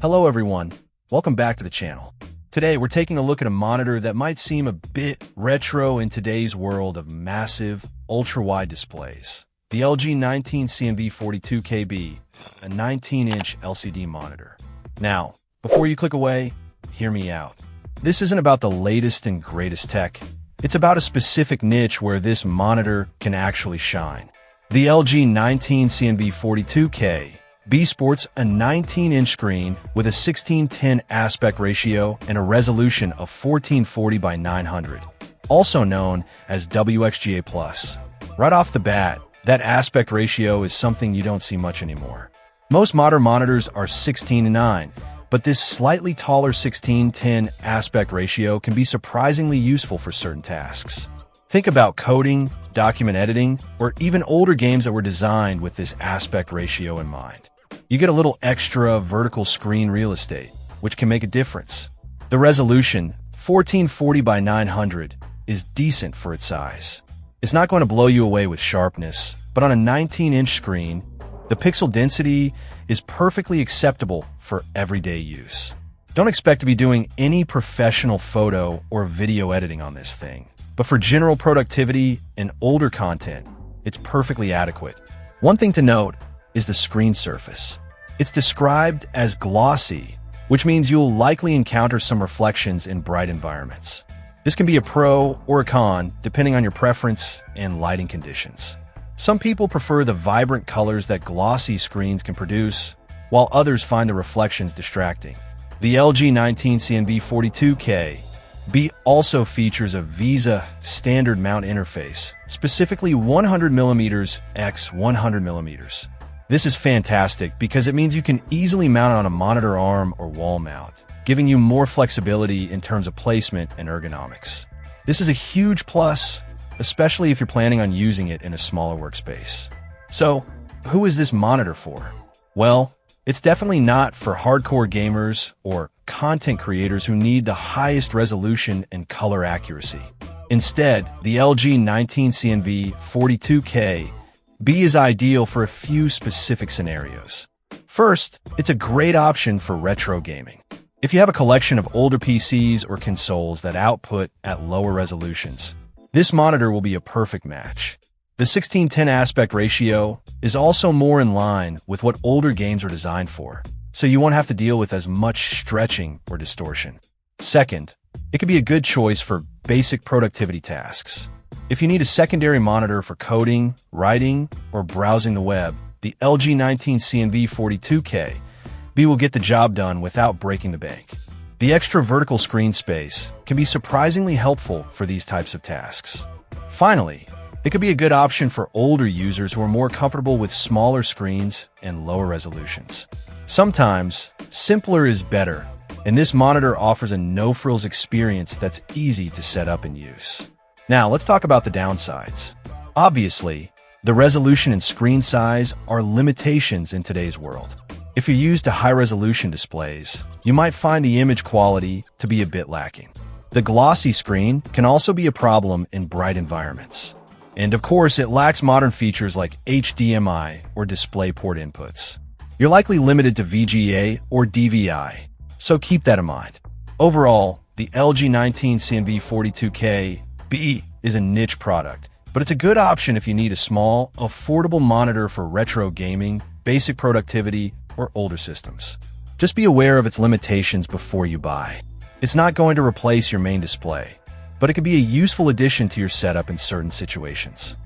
Hello everyone, welcome back to the channel. Today we're taking a look at a monitor that might seem a bit retro in today's world of massive, ultra-wide displays. The LG 19CNV42K-B, a 19-inch LCD monitor. Now, before you click away, hear me out. This isn't about the latest and greatest tech. It's about a specific niche where this monitor can actually shine. The LG 19CNV42K-B sports a 19-inch screen with a 16:10 aspect ratio and a resolution of 1440 by 900, also known as WXGA+. Right off the bat, that aspect ratio is something you don't see much anymore. Most modern monitors are 16:9, but this slightly taller 16:10 aspect ratio can be surprisingly useful for certain tasks. Think about coding, document editing, or even older games that were designed with this aspect ratio in mind. You get a little extra vertical screen real estate, which can make a difference. The resolution, 1440 by 900, is decent for its size. It's not going to blow you away with sharpness, but on a 19-inch screen, the pixel density is perfectly acceptable for everyday use. Don't expect to be doing any professional photo or video editing on this thing, but for general productivity and older content, it's perfectly adequate. One thing to note is the screen surface. It's described as glossy, which means you'll likely encounter some reflections in bright environments. This can be a pro or a con, depending on your preference and lighting conditions. Some people prefer the vibrant colors that glossy screens can produce, while others find the reflections distracting. The LG 19CNV42K-B also features a VESA standard mount interface, specifically 100mm x 100mm. This is fantastic because it means you can easily mount it on a monitor arm or wall mount, giving you more flexibility in terms of placement and ergonomics. This is a huge plus, especially if you're planning on using it in a smaller workspace. So, who is this monitor for? Well, it's definitely not for hardcore gamers or content creators who need the highest resolution and color accuracy. Instead, the LG 19CNV42K-B is ideal for a few specific scenarios. First, it's a great option for retro gaming. If you have a collection of older PCs or consoles that output at lower resolutions, this monitor will be a perfect match. The 16:10 aspect ratio is also more in line with what older games are designed for, so you won't have to deal with as much stretching or distortion. Second, it could be a good choice for basic productivity tasks. If you need a secondary monitor for coding, writing, or browsing the web, the LG 19CNV42K-B will get the job done without breaking the bank. The extra vertical screen space can be surprisingly helpful for these types of tasks. Finally, it could be a good option for older users who are more comfortable with smaller screens and lower resolutions. Sometimes, simpler is better, and this monitor offers a no-frills experience that's easy to set up and use. Now, let's talk about the downsides. Obviously, the resolution and screen size are limitations in today's world. If you're used to high-resolution displays, you might find the image quality to be a bit lacking. The glossy screen can also be a problem in bright environments. And of course, it lacks modern features like HDMI or DisplayPort inputs. You're likely limited to VGA or DVI, so keep that in mind. Overall, the LG 19CNV42K-B is a niche product, but it's a good option if you need a small, affordable monitor for retro gaming, basic productivity, or older systems. Just be aware of its limitations before you buy. It's not going to replace your main display, but it could be a useful addition to your setup in certain situations.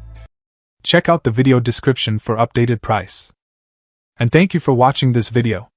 Check out the video description for updated price. And thank you for watching this video.